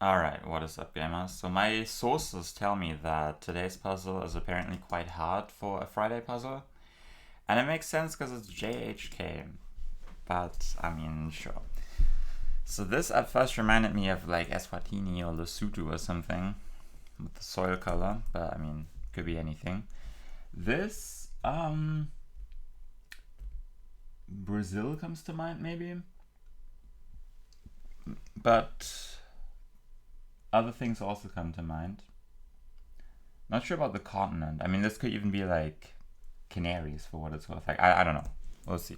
Alright, what is up, gamers? So my sources tell me that today's puzzle is apparently quite hard for a Friday puzzle. And it makes sense because it's JHK. But, I mean, sure. So this at first reminded me of like Eswatini or Lesotho or something. With the soil color. But, I mean, could be anything. This, Brazil comes to mind, maybe? But other things also come to mind. Not sure about the continent. I mean, this could even be like Canaries for what it's worth. Like, I don't know. We'll see.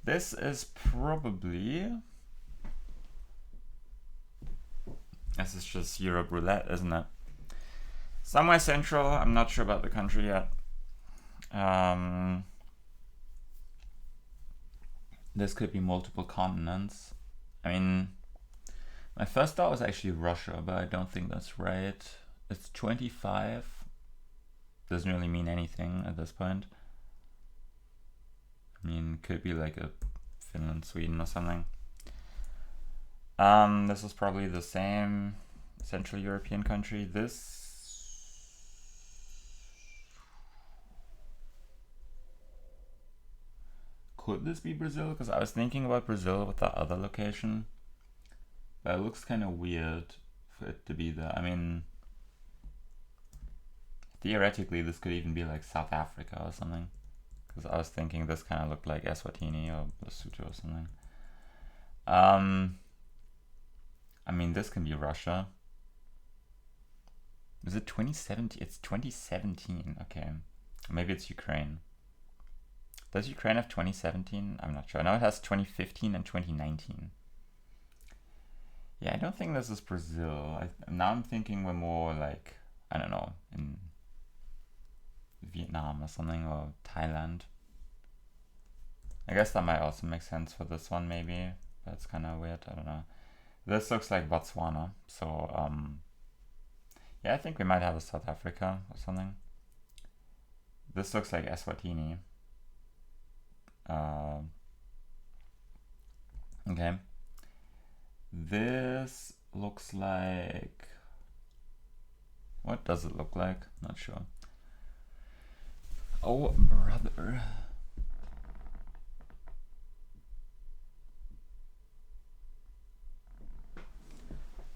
This is probably... This is just Europe roulette, isn't it? Somewhere central. I'm not sure about the country yet. This could be multiple continents. I mean, my first thought was actually Russia, but I don't think that's right. It's 25. Doesn't really mean anything at this point. I mean, could be like a Finland, Sweden or something. This is probably the same Central European country. This... Could this be Brazil? Because I was thinking about Brazil with that other location. But it looks kind of weird for it to be there. I mean, theoretically, this could even be like South Africa or something. Because I was thinking this kind of looked like Eswatini or Lesotho or something. I mean, this can be Russia. Is it 2017? It's 2017. Okay. Maybe it's Ukraine. Does Ukraine have 2017? I'm not sure. No, it has 2015 and 2019. Yeah, I don't think this is Brazil. Now I'm thinking we're more like, I don't know, in Vietnam or something, or Thailand. I guess that might also make sense for this one, maybe. That's kind of weird. I don't know. This looks like Botswana. So, yeah, I think we might have a South Africa or something. This looks like Eswatini. Okay. This looks like... What does it look like? Not sure. Oh, brother.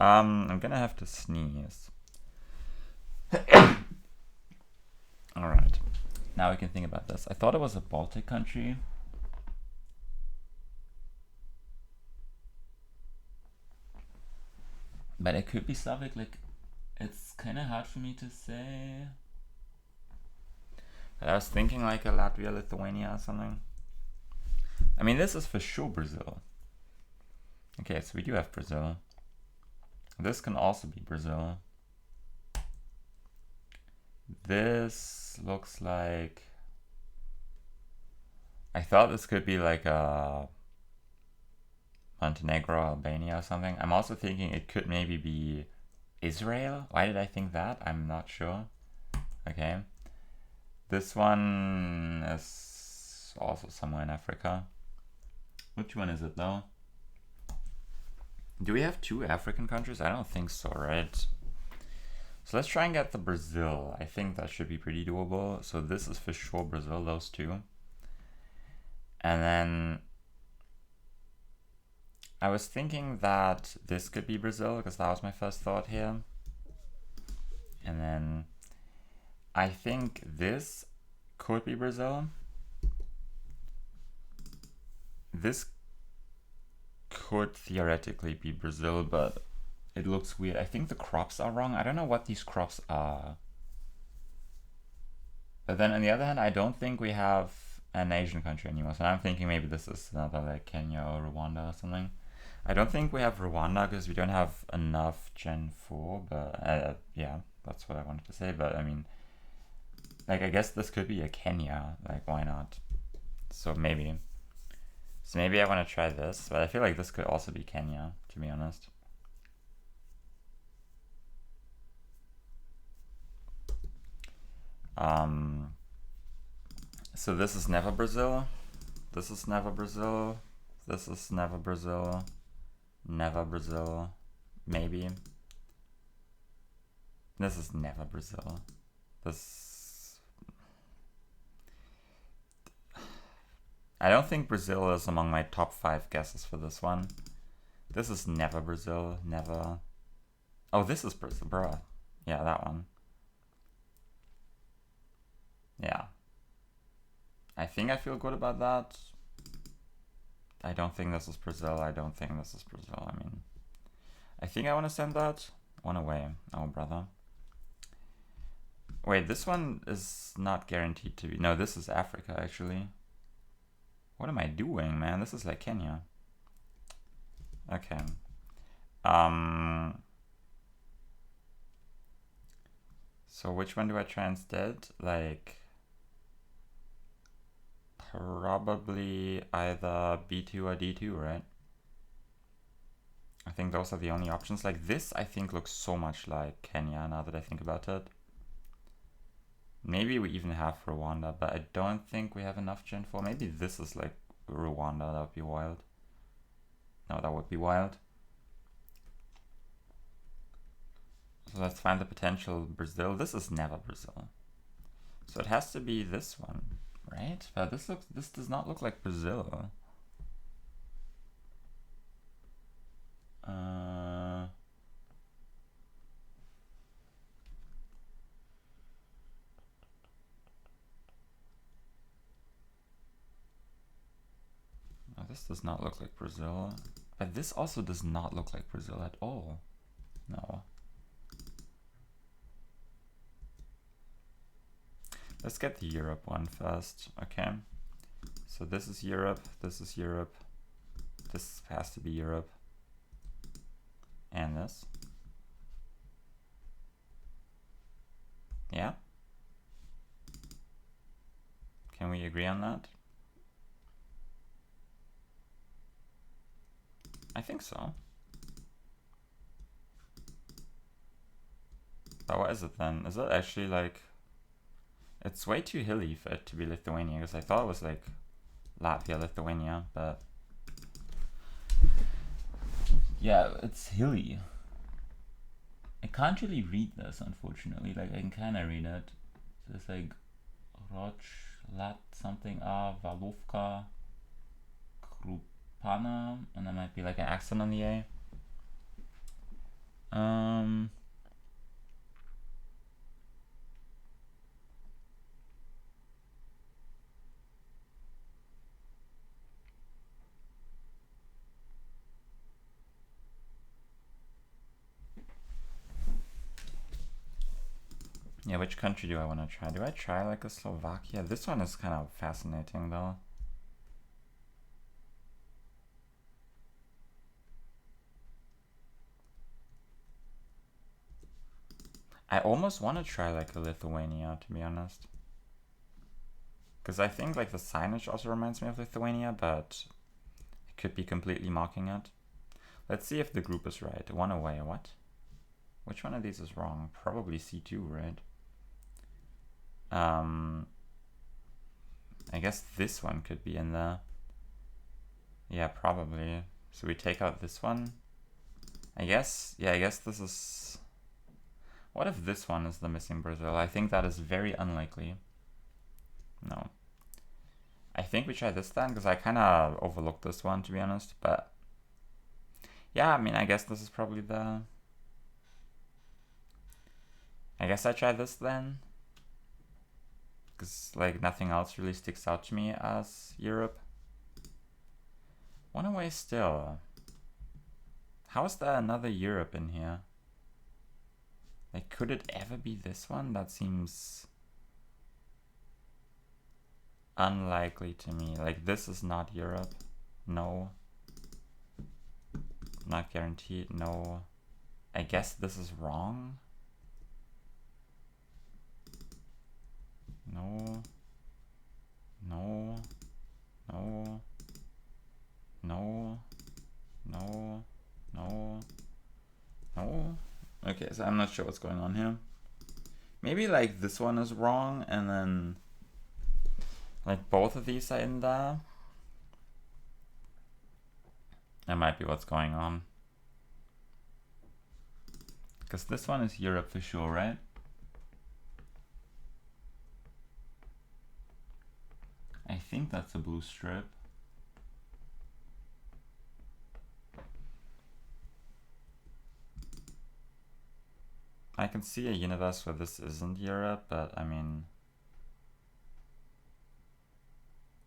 I'm gonna have to sneeze. Alright. Now we can think about this. I thought it was a Baltic country. But it could be Slavic, like, it's kind of hard for me to say. But I was thinking like a Latvia, Lithuania or something. I mean, this is for sure Brazil. Okay, so we do have Brazil. This can also be Brazil. This looks like... I thought this could be like a Montenegro, Albania or something. I'm also thinking it could maybe be Israel. Why did I think that? I'm not sure. Okay. This one is also somewhere in Africa. Which one is it though? Do we have two African countries? I don't think so, right? So let's try and get the Brazil. I think that should be pretty doable. So this is for sure Brazil, those two. And then I was thinking that this could be Brazil because that was my first thought here. And then I think this could be Brazil. This could theoretically be Brazil, but it looks weird. I think the crops are wrong. I don't know what these crops are. But then on the other hand, I don't think we have an Asian country anymore. So I'm thinking maybe this is another like Kenya or Rwanda or something. I don't think we have Rwanda because we don't have enough Gen 4, but yeah, that's what I wanted to say. But I mean, like, I guess this could be a Kenya, like, why not? So maybe I want to try this, but I feel like this could also be Kenya, to be honest. So this is never Brazil. This is never Brazil. This is never Brazil. Never Brazil. maybe. This is never Brazil. This... I don't think Brazil is among my top 5 guesses for this one. This is never Brazil, never. Oh, this is Brazil, bruh. Yeah, that one. Yeah. I think I feel good about that. I don't think this is Brazil. I don't think this is Brazil. I mean, I think I want to send that one away. Oh, brother. Wait, this one is not guaranteed to be. No, this is Africa, actually. What am I doing, man? This is like Kenya. Okay. So which one do I try instead? Like, probably either B2 or D2, right? I think those are the only options. Like this, I think looks so much like Kenya now that I think about it. Maybe we even have Rwanda, but I don't think we have enough Gen 4. Maybe this is like Rwanda, that would be wild. No, that would be wild. So let's find the potential Brazil. This is never Brazil. So it has to be this one, right? But this does not look like Brazil. No, this does not look like Brazil. But this also does not look like Brazil at all. No. Let's get the Europe one first, okay? So this is Europe, this is Europe, this has to be Europe, and this. Yeah? Can we agree on that? I think so. But what is it then? Is it actually like... It's way too hilly for it to be Lithuania, because I thought it was like Latvia, Lithuania, but... Yeah, it's hilly. I can't really read this, unfortunately. Like, I can kind of read it. So it's like Roch, Lat, something, Valovka, Krupana, and there might be like an accent on the A. Yeah, which country do I want to try? Do I try like a Slovakia? This one is kind of fascinating though. I almost want to try like a Lithuania, to be honest. Because I think like the signage also reminds me of Lithuania, but it could be completely mocking it. Let's see if the group is right. One away, what? Which one of these is wrong? Probably C2, right? I guess this one could be in there. Yeah, probably. So we take out this one. I guess, yeah, I guess this is... What if this one is the missing Brazil? I think that is very unlikely. No. I think we try this then, because I kind of overlooked this one, to be honest, but... Yeah, I mean, I guess this is probably the... I guess I try this then. Because, like, nothing else really sticks out to me as Europe. One away still. How is there another Europe in here? Like, could it ever be this one? That seems unlikely to me. Like, this is not Europe. No. Not guaranteed. No. I guess this is wrong. No. No. No. No. No. No. No. Okay, so I'm not sure what's going on here. Maybe like this one is wrong and then like both of these are in there. That might be what's going on. Because this one is Europe for sure, right? I think that's a blue strip. I can see a universe where this isn't Europe, but I mean,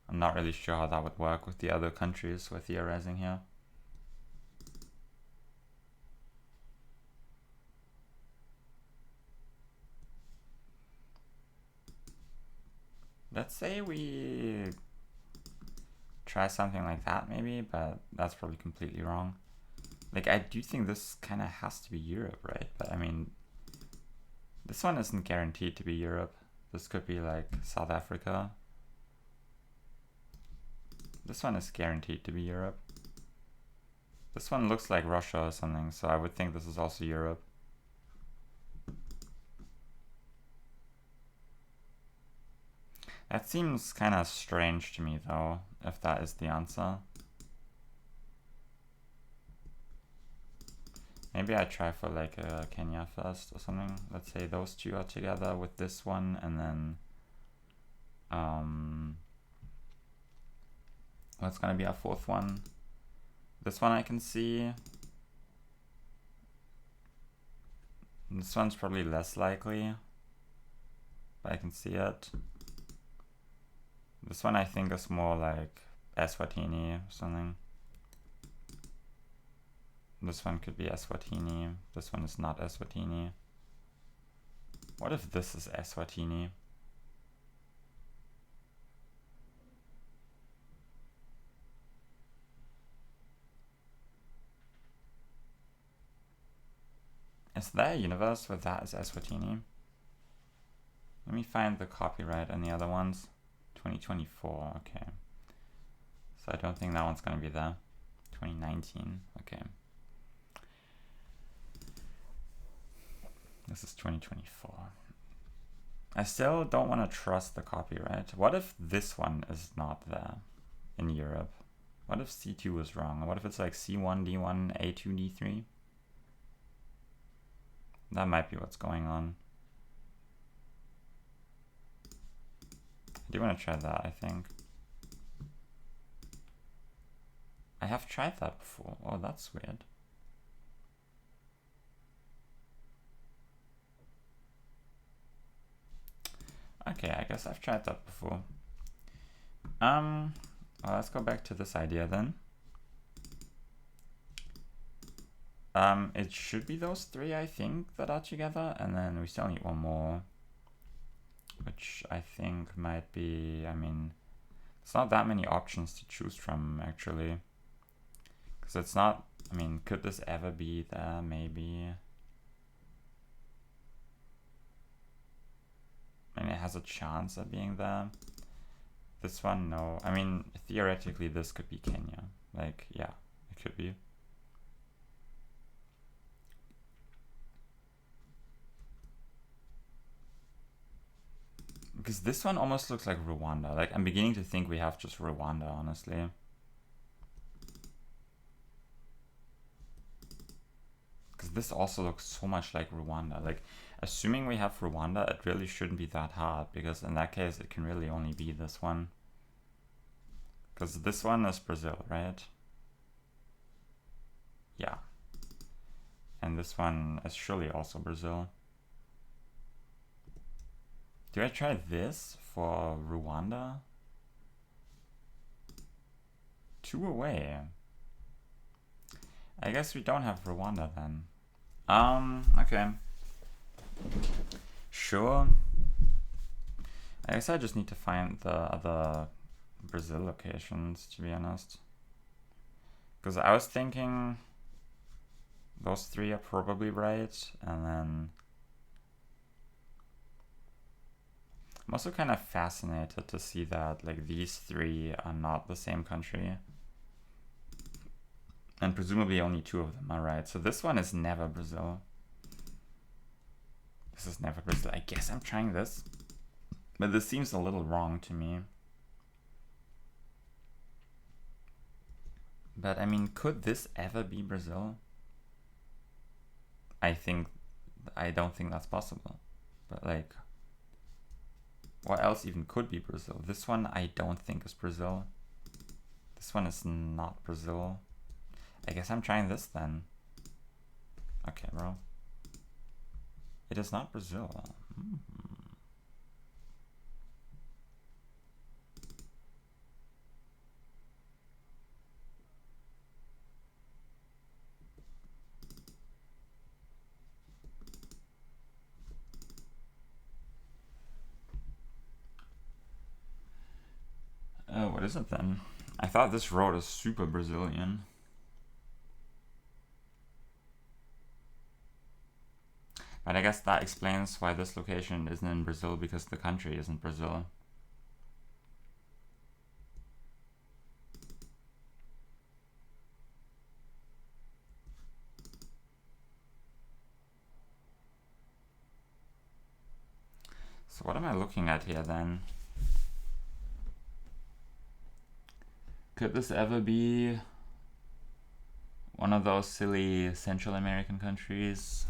I'm not really sure how that would work with the other countries we're theorizing here. Let's say we try something like that maybe, but that's probably completely wrong. Like, I do think this kind of has to be Europe, right? But I mean, this one isn't guaranteed to be Europe. This could be like South Africa. This one is guaranteed to be Europe. This one looks like Russia or something, so I would think this is also Europe. That seems kind of strange to me though, if that is the answer. Maybe I try for like Kenya first or something. Let's say those two are together with this one, and then what's gonna be our fourth one? This one I can see. This one's probably less likely, but I can see it. This one I think is more like Eswatini or something. This one could be Eswatini. This one is not Eswatini. What if this is Eswatini? Is there a universe where that is Eswatini? Let me find the copyright on the other ones. 2024, okay. So I don't think that one's gonna be there. 2019, okay. This is 2024. I still don't want to trust the copyright. What if this one is not there in Europe? What if C2 is wrong? What if it's like C1, D1, A2, D3? That might be what's going on. I do want to try that, I think. I have tried that before. Oh, that's weird. Okay, I guess I've tried that before. Well, let's go back to this idea then. It should be those three, I think, that are together, and then we still need one more, which I think might be, I mean, it's not that many options to choose from, actually. Because it's not, I mean, could this ever be there? Maybe. I mean, it has a chance of being there. This one, no. I mean, theoretically, this could be Kenya. Like, yeah, it could be. Because this one almost looks like Rwanda. Like, I'm beginning to think we have just Rwanda, honestly. Because this also looks so much like Rwanda. Like, assuming we have Rwanda, it really shouldn't be that hard, because in that case, it can really only be this one. Because this one is Brazil, right? Yeah. And this one is surely also Brazil. Do I try this for Rwanda? 2 away. I guess we don't have Rwanda then. Okay. Sure. I guess I just need to find the other Brazil locations, to be honest. Because I was thinking those 3 are probably right, and then I'm also kind of fascinated to see that like these 3 are not the same country. And presumably only 2 of them are right. So this one is never Brazil. This is never Brazil. I guess I'm trying this. But this seems a little wrong to me. But I mean, could this ever be Brazil? I think I don't think that's possible. But like, what else even could be Brazil? This one I don't think is Brazil. This one is not Brazil. I guess I'm trying this then. Okay, bro. It is not Brazil. Oh, what is it then? I thought this road is super Brazilian. But I guess that explains why this location isn't in Brazil, because the country isn't Brazil. So what am I looking at here then? Could this ever be one of those silly Central American countries?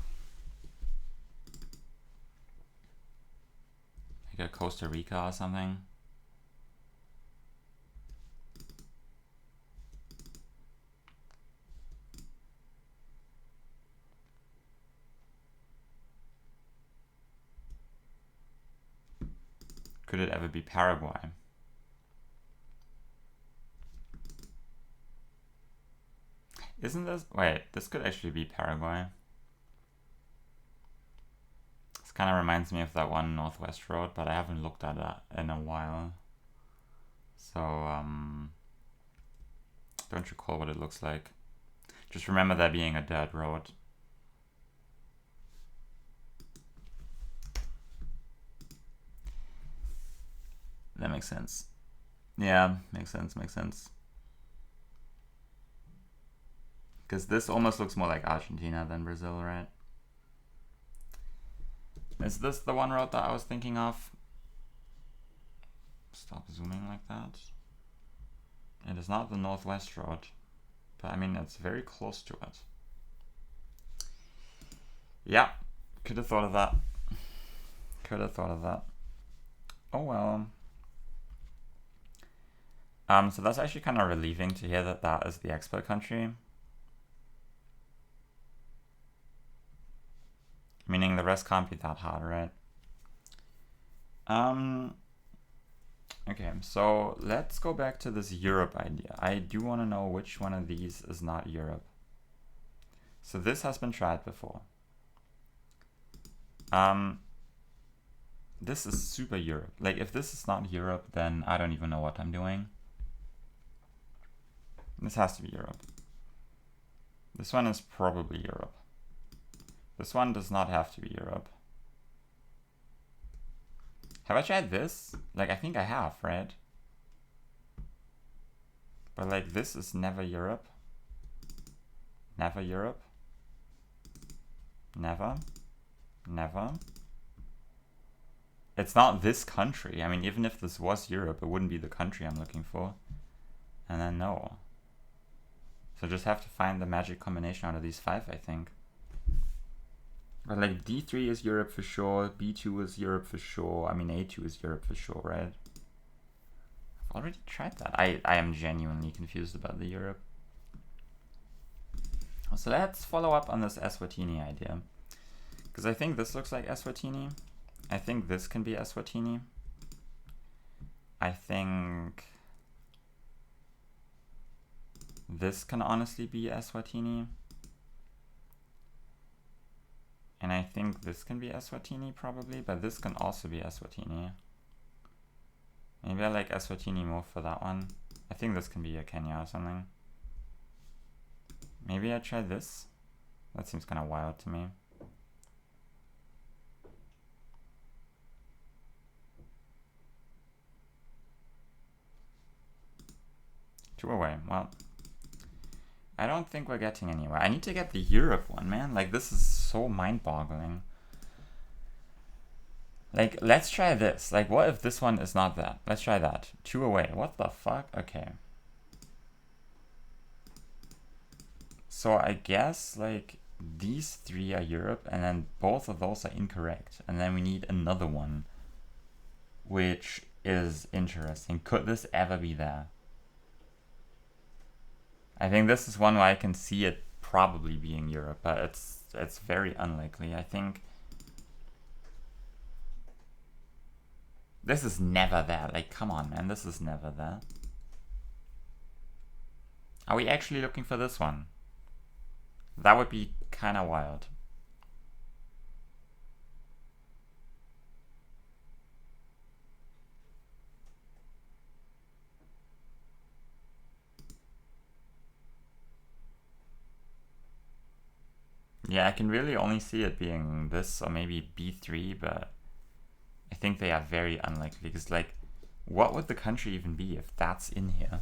Like a Costa Rica or something? Could it ever be Paraguay? Isn't this... Wait, this could actually be Paraguay. This kind of reminds me of that one Northwest Road, but I haven't looked at that in a while. So, don't recall what it looks like. Just remember there being a dirt road. That makes sense. Yeah, makes sense, makes sense. Because this almost looks more like Argentina than Brazil, right? Is this the one road that I was thinking of? Stop zooming like that. It is not the Northwest Road, but I mean, it's very close to it. Yeah, could have thought of that. Could have thought of that. Oh well. So that's actually kind of relieving to hear that that is the export country. Meaning the rest can't be that hard, right? Okay, so let's go back to this Europe idea. I do want to know which one of these is not Europe. So this has been tried before. This is super Europe. Like, if this is not Europe, then I don't even know what I'm doing. This has to be Europe. This one is probably Europe. This one does not have to be Europe. Have I tried this? Like, I think I have, right? But like, this is never Europe. Never Europe. Never. Never. It's not this country. I mean, even if this was Europe, it wouldn't be the country I'm looking for. And then no. So just have to find the magic combination out of these 5, I think. But like D3 is Europe for sure, B2 is Europe for sure, I mean A2 is Europe for sure, right? I've already tried that. I am genuinely confused about the Europe. So let's follow up on this Eswatini idea. Because I think this looks like Eswatini. I think this can be Eswatini. I think this can honestly be Eswatini. And I think this can be Eswatini probably, but this can also be Eswatini. Maybe I like Eswatini more for that one. I think this can be a Kenya or something. Maybe I try this. That seems kind of wild to me. Two away. Well, I don't think we're getting anywhere. I need to get the Europe one, man. Like, this is so mind-boggling. Like, let's try this. Like, what if this one is not that? Let's try that. 2 away. What the fuck? Okay. So I guess, like, these three are Europe, and then both of those are incorrect. And then we need another one, which is interesting. Could this ever be there? I think this is one where I can see it probably being Europe, but it's very unlikely. I think this is never there. Like, come on, man, this is never there. Are we actually looking for this one? That would be kind of wild. Yeah, I can really only see it being this or maybe B3, but I think they are very unlikely because, like, what would the country even be if that's in here?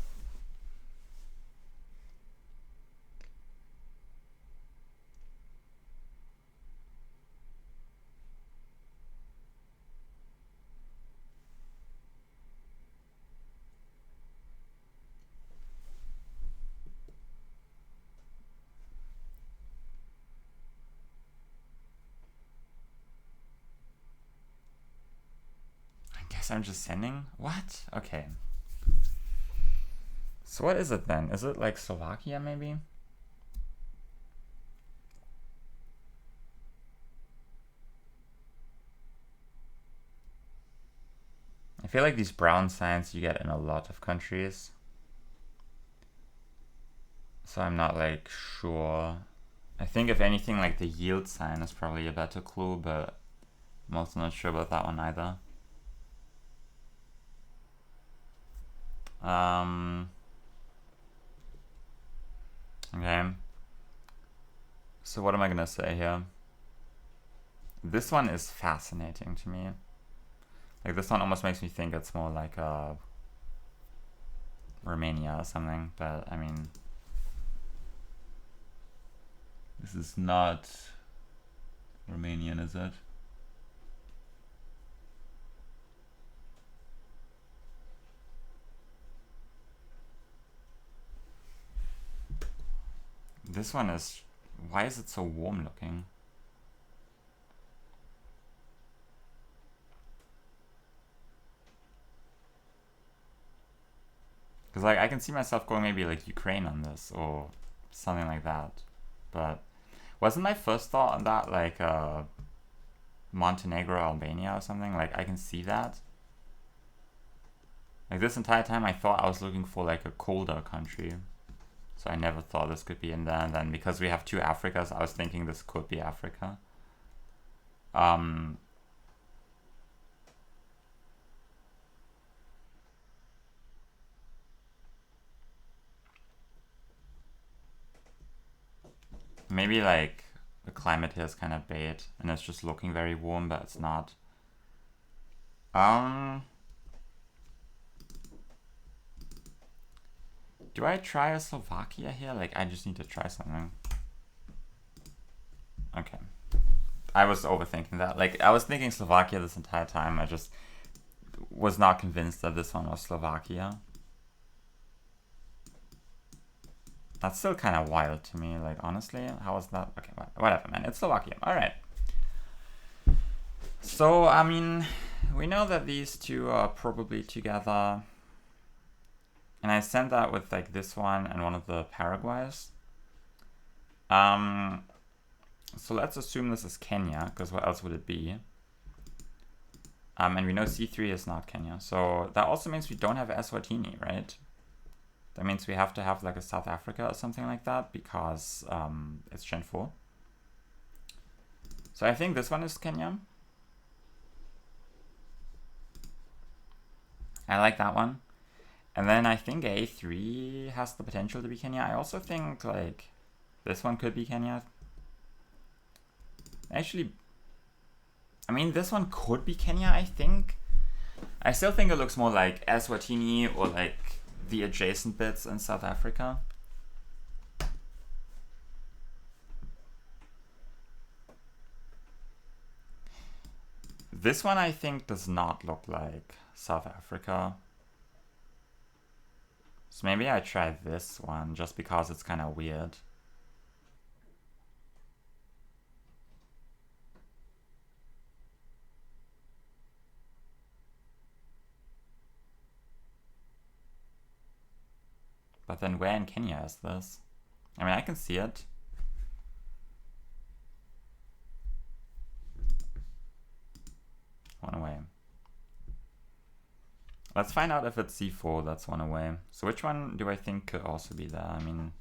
I'm just sending? What? Okay. So what is it then? Is it like Slovakia maybe? I feel like these brown signs you get in a lot of countries. So I'm not like sure. I think if anything like the yield sign is probably a better clue, but I'm also not sure about that one either. Okay. So what am I gonna say here? This one is fascinating to me. Like, this one almost makes me think it's more like Romania or something, but I mean, this is not Romanian, is it? This one is... Why is it so warm looking? Because, like, I can see myself going maybe, like, Ukraine on this, or something like that. But wasn't my first thought on that, like, Montenegro, Albania or something? Like, I can see that. Like, this entire time I thought I was looking for, like, a colder country. So I never thought this could be in there. And then because we have two Africas, I was thinking this could be Africa. Maybe like the climate here is kind of bad and it's just looking very warm, but it's not. Do I try a Slovakia here? Like, I just need to try something. Okay. I was overthinking that. Like, I was thinking Slovakia this entire time. I just was not convinced that this one was Slovakia. That's still kind of wild to me. Like, honestly, how was that? Okay, whatever, man. It's Slovakia. All right. So, I mean, we know that these two are probably together. And I sent that with like this one and one of the Paraguays. So let's assume this is Kenya, because what else would it be? And we know C3 is not Kenya. So that also means we don't have Eswatini, right? That means we have to have like a South Africa or something like that, because it's Gen 4. So I think this one is Kenya. I like that one. And then I think A3 has the potential to be Kenya. I also think like this one could be Kenya. Actually, I mean, this one could be Kenya, I think. I still think it looks more like Eswatini or like the adjacent bits in South Africa. This one I think does not look like South Africa. So maybe I try this one just because it's kind of weird. But then where in Kenya is this? I mean, I can see it. One away. Let's find out if it's c4, that's one away. So which one do I think could also be there? I mean,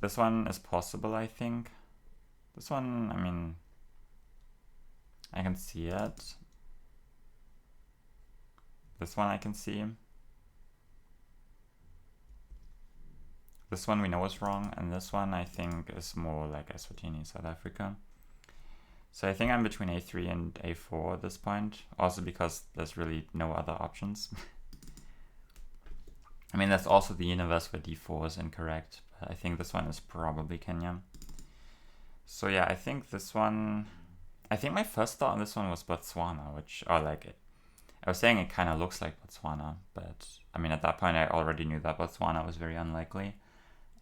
this one is possible, I think. This one, I mean, I can see it. This one I can see. This one we know is wrong, and this one I think is more like Eswatini, South Africa. So I think I'm between a3 and a4 at this point, also because there's really no other options. I mean, that's also the universe where d4 is incorrect, but I think this one is probably Kenya. So yeah, I think this one, I think my first thought on this one was Botswana, which, or like it. I was saying it kind of looks like Botswana, but I mean, at that point I already knew that Botswana was very unlikely.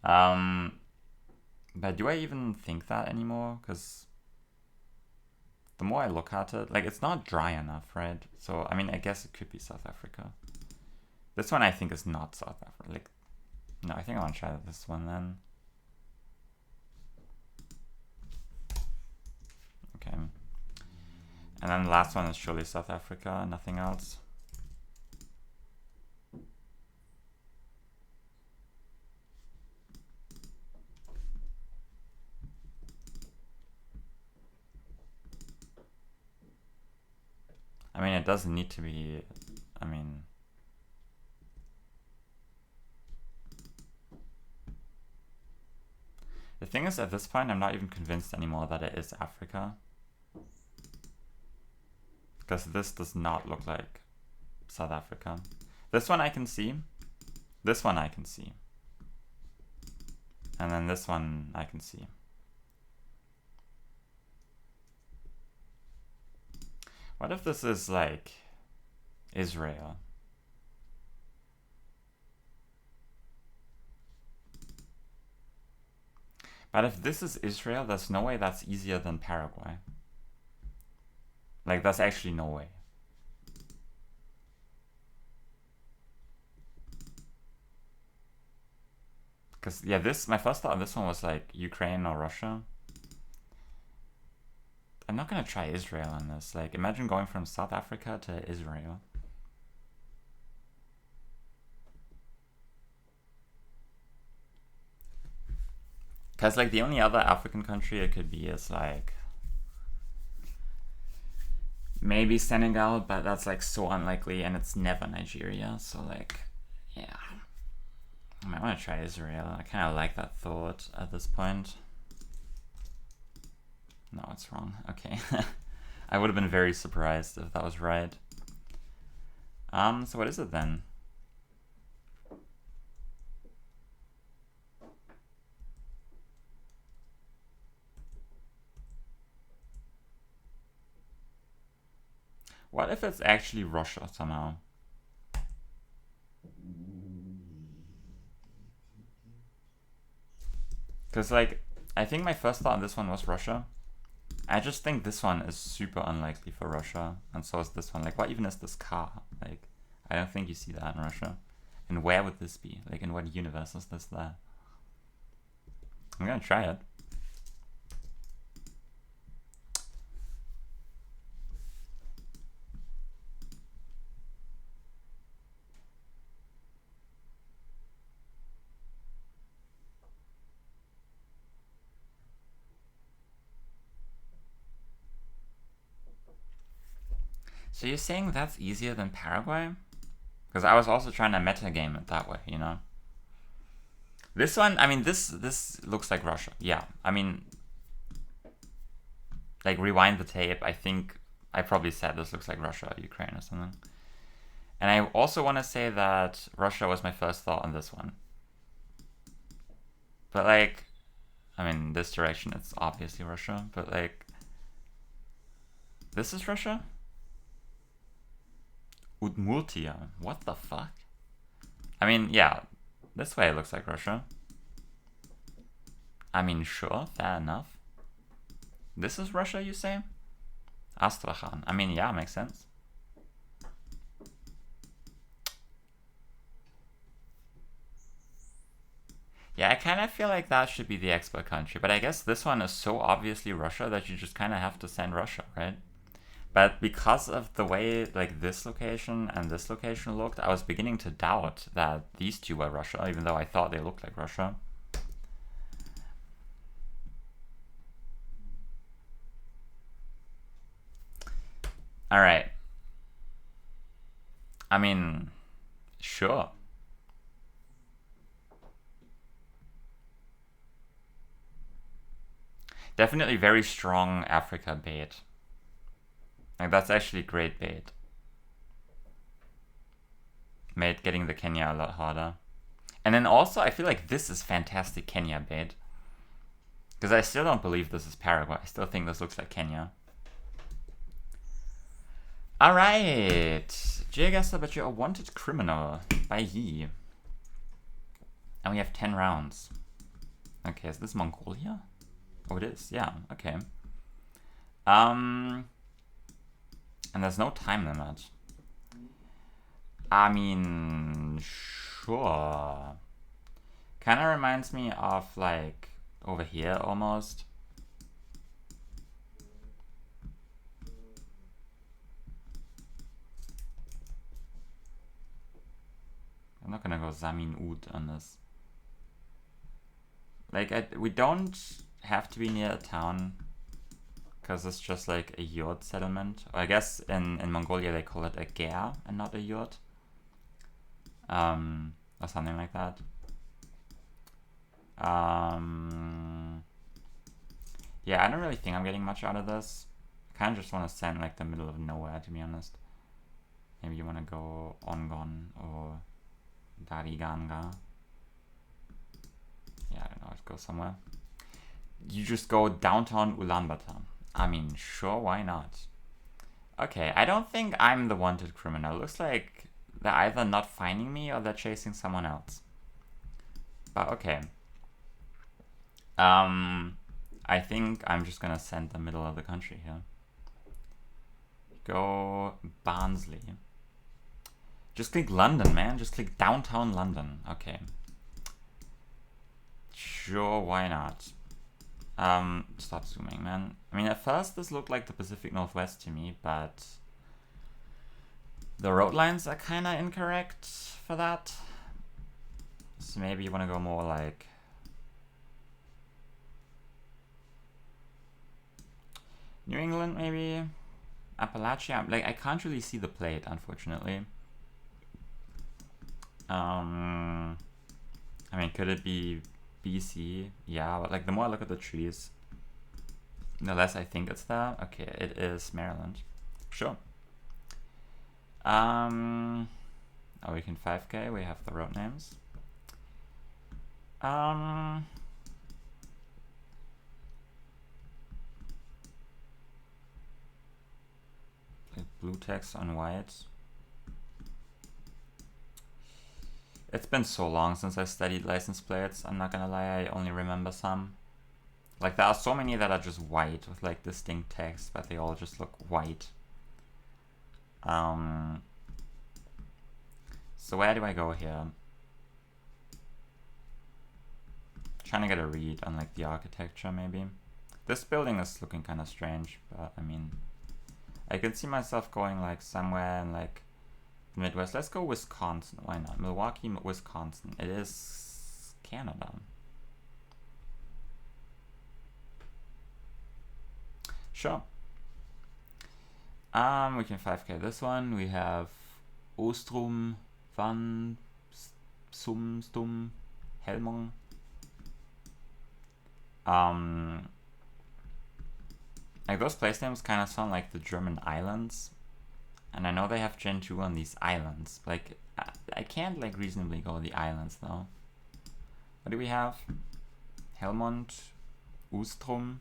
But do I even think that anymore? Because the more I look at it, like, it's not dry enough, right? So, I mean, I guess it could be South Africa. This one I think is not South Africa. Like, no, I think I want to try this one then. Okay. And then the last one is surely South Africa, nothing else. I mean, it doesn't need to be, I mean, the thing is, at this point, I'm not even convinced anymore that it is Africa. Because this does not look like South Africa. This one I can see. This one I can see. And then this one I can see. What if this is like Israel? But if this is Israel, there's no way that's easier than Paraguay. Like, there's actually no way. Because, yeah, my first thought on this one was like Ukraine or Russia. I'm not gonna try Israel on this. Like, imagine going from South Africa to Israel. Because, like, the only other African country it could be is, like, maybe Senegal, but that's, like, so unlikely, and it's never Nigeria, so, like, yeah. I might want to try Israel. I kind of like that thought at this point. No, it's wrong. Okay. I would have been very surprised if that was right. So what is it then? What if it's actually Russia somehow? Because, like, I think my first thought on this one was Russia. I just think this one is super unlikely for Russia, and so is this one. Like, what even is this car? Like, I don't think you see that in Russia. And where would this be? Like, in what universe is this there? I'm gonna try it. So you're saying that's easier than Paraguay? Because I was also trying to metagame it that way, you know? This one, I mean, this looks like Russia. Yeah, I mean, like, rewind the tape. I think I probably said this looks like Russia, Ukraine or something. And I also want to say that Russia was my first thought on this one. But, like, I mean, this direction, it's obviously Russia. But, like, this is Russia? Udmurtia. What the fuck? I mean, yeah, this way it looks like Russia. I mean, sure, fair enough. This is Russia, you say? Astrakhan. I mean, yeah, makes sense. Yeah, I kind of feel like that should be the export country, but I guess this one is so obviously Russia that you just kind of have to send Russia, right? But because of the way like this location and this location looked, I was beginning to doubt that these two were Russia, even though I thought they looked like Russia. All right. I mean, sure. Definitely very strong Africa bait. Like that's actually great bait. Made getting the Kenya a lot harder. And then also I feel like this is fantastic Kenya bait. Because I still don't believe this is Paraguay. I still think this looks like Kenya. Alright. Geoguessr, but you're a wanted criminal. By ye. And we have 10 rounds. Okay, is this Mongolia? Oh, it is. Yeah, okay. And there's no time limit. I mean, sure. Kind of reminds me of like over here almost. I'm not gonna go Zamin Ud on this. Like, we don't have to be near a town because it's just like a yurt settlement. Or I guess in Mongolia they call it a ger and not a yurt. Or something like that. Yeah, I don't really think I'm getting much out of this. I kind of just want to send like the middle of nowhere, to be honest. Maybe you want to go Ongon or Dariganga. Yeah, I don't know, let's go somewhere. You just go downtown Ulaanbaatar. I mean, sure, why not? Okay, I don't think I'm the wanted criminal. Looks like they're either not finding me or they're chasing someone else. But okay. I think I'm just gonna send the middle of the country here. Go Barnsley. Just click London, man. Just click downtown London. Okay. Sure, why not? Stop zooming, man. I mean, at first this looked like the Pacific Northwest to me, but the road lines are kind of incorrect for that. So maybe you want to go more like New England, maybe? Appalachia? Like, I can't really see the plate, unfortunately. I mean, could it be BC? Yeah, but like the more I look at the trees, the less I think it's there. Okay, it is Maryland. Sure. Oh, we can 5K. We have the road names. Like blue text on white. It's been so long since I studied license plates, I'm not gonna lie, I only remember some. Like, there are so many that are just white with like distinct text, but they all just look white. So where do I go here? Trying to get a read on like the architecture, maybe. This building is looking kind of strange, but I mean, I could see myself going like somewhere in like the Midwest. Let's go Wisconsin. Why not? Milwaukee, Wisconsin. It is Canada. Sure. We can 5K this one. We have Ostrom, Van, Sumstum, Helmong. Like those place names kind of sound like the German islands, and I know they have Gen 2 on these islands. Like, I can't like reasonably go the islands though. What do we have? Helmond, Ustrom,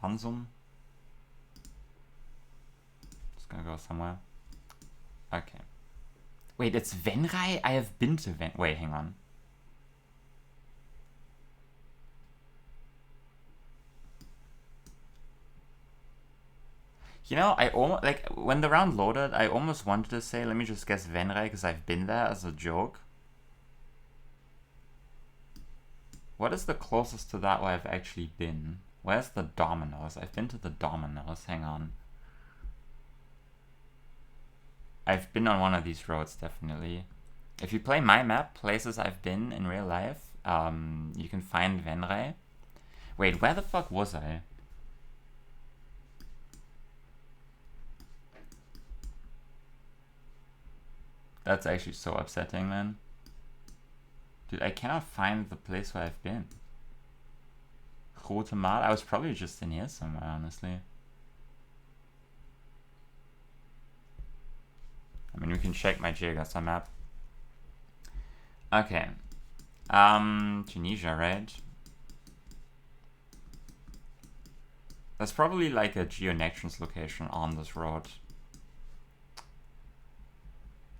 Vansum. Just gonna go somewhere. Okay. Wait, it's Venray? I have been to Wait, hang on. You know, I almost, like, when the round loaded, I almost wanted to say, let me just guess Venray, because I've been there as a joke. What is the closest to that where I've actually been? Where's the Dominoes? I've been to the Dominoes. Hang on. I've been on one of these roads, definitely. If you play my map, places I've been in real life, you can find Venray. Wait, where the fuck was I? That's actually so upsetting, man. Dude, I cannot find the place where I've been. Grotemal? I was probably just in here somewhere, honestly. I mean, we can check my Geogestion map. Okay. Tunisia, right? That's probably like a Geonections location on this road.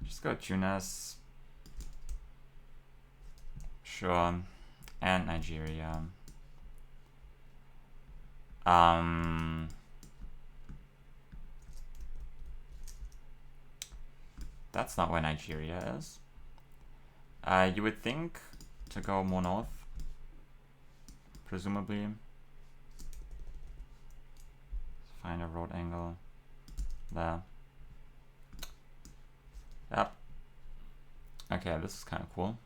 Just go Tunis. Sure. And Nigeria. That's not where Nigeria is. You would think to go more north, presumably. Let's find a road angle there. Yep. Okay, this is kind of cool.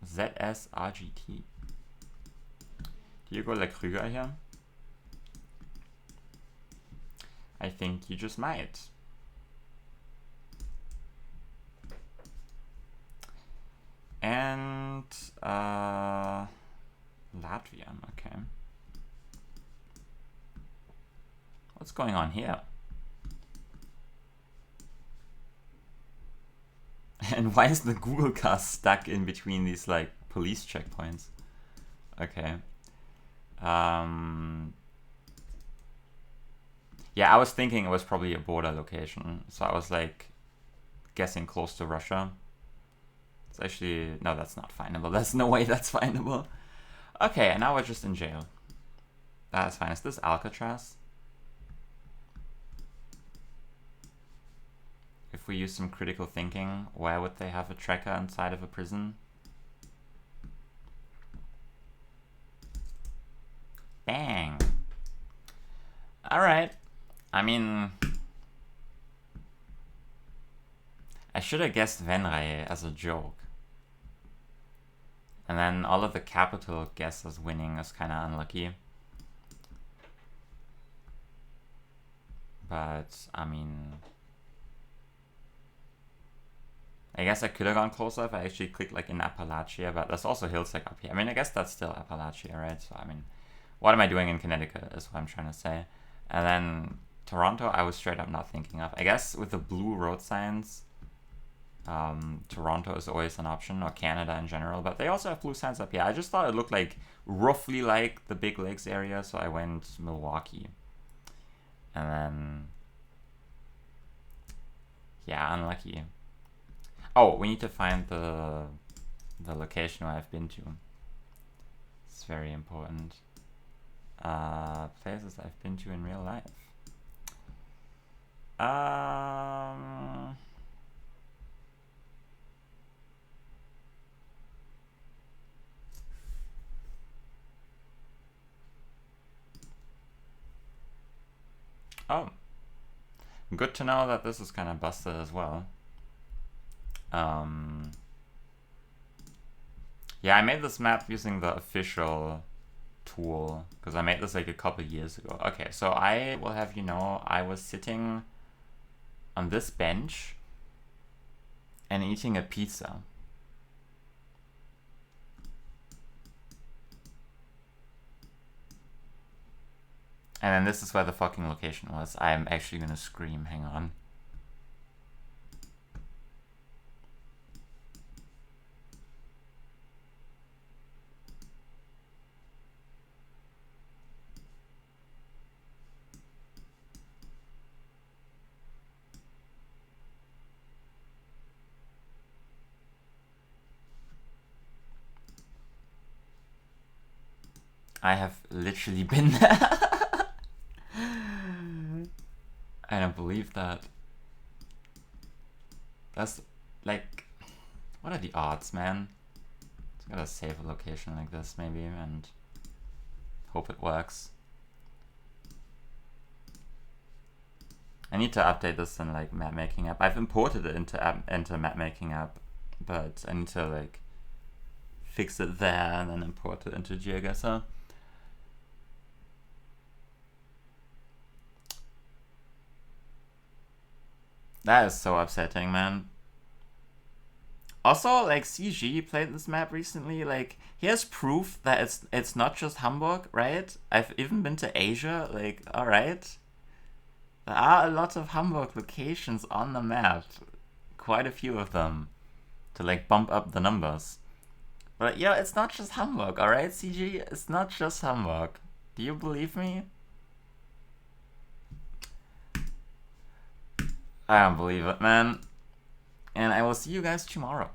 ZSRGT. Do you go like Krüger here? I think you just might. And Latvia, okay. What's going on here? And why is the Google car stuck in between these like police checkpoints? Okay. Yeah, I was thinking it was probably a border location, so I was like guessing close to Russia. It's actually, no, that's not findable. There's no way that's findable. Okay, and now we're just in jail. That's fine. Is this Alcatraz? If we use some critical thinking, where would they have a tracker inside of a prison? Bang! Alright. I mean, I should have guessed Venray as a joke. And then all of the capital guesses winning is kind of unlucky. But, I mean, I guess I could have gone closer if I actually clicked like in Appalachia, but there's also hills like up here. I mean, I guess that's still Appalachia, right? So, I mean, what am I doing in Connecticut is what I'm trying to say. And then Toronto, I was straight up not thinking of. I guess with the blue road signs, Toronto is always an option, or Canada in general, but they also have blue signs up here. I just thought it looked like roughly like the Big Lakes area, so I went Milwaukee. And then, yeah, unlucky. Oh, we need to find the location where I've been to. It's very important. Places I've been to in real life. Oh, good to know that this is kind of busted as well. Yeah, I made this map using the official tool because I made this like a couple years ago. Okay, so I will have you know I was sitting on this bench and eating a pizza. And then this is where the fucking location was. I'm actually gonna scream, hang on. I have literally been there. I don't believe that. That's like, what are the odds, man? Gotta save a location like this maybe and hope it works. I need to update this in like map making app. I've imported it into map making app, but I need to like fix it there and then import it into GeoGuessr. That is so upsetting, man. Also, like, CG played this map recently. Like, he has proof that it's not just Hamburg, right? I've even been to Asia. Like, all right, there are a lot of Hamburg locations on the map, quite a few of them, to like bump up the numbers. But you know, it's not just Hamburg, all right, CG. It's not just Hamburg. Do you believe me? I don't believe it, man. And I will see you guys tomorrow.